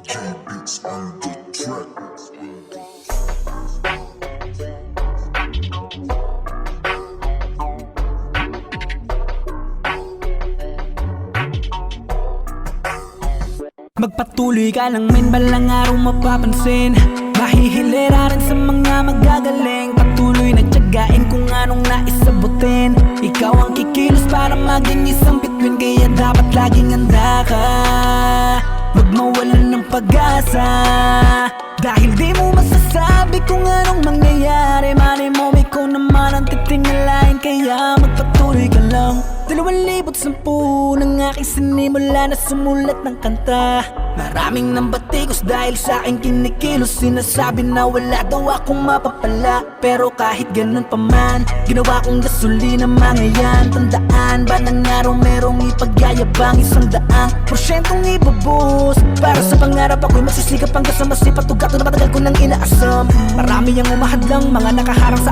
J-Beats on the track. Magpatuloy ka lang men, balang araw mapapansin. Mahihilera rin sa mga magagaling. Patuloy na tiyagain kung anong naisabutin. Ikaw ang kikilos para maging isang bituin. Kaya dapat laging handa ka, wag mawalan ng pag-asa. Dahil di mo masasabi kung anong mangyayari. Malay mo ikaw naman ang titingalain. Kaya magpatuloy ka lang. 2010 nang aking sinimula na sumulat ng kanta. Maraming nang batikos dahil sa aking kinikilos. Sinasabi na wala daw akong mapapala. Pero kahit ganun pa man, ginawa kong gasolina mga yan. Tandaan ba ng araw merong ipagyayabang 100% ibubuhos. Para sa pangarap ako'y magsisikap hanggang sa masipat. Tugato na matagal ko nang inaasam. Marami ang umahadlang, mga nakaharang sa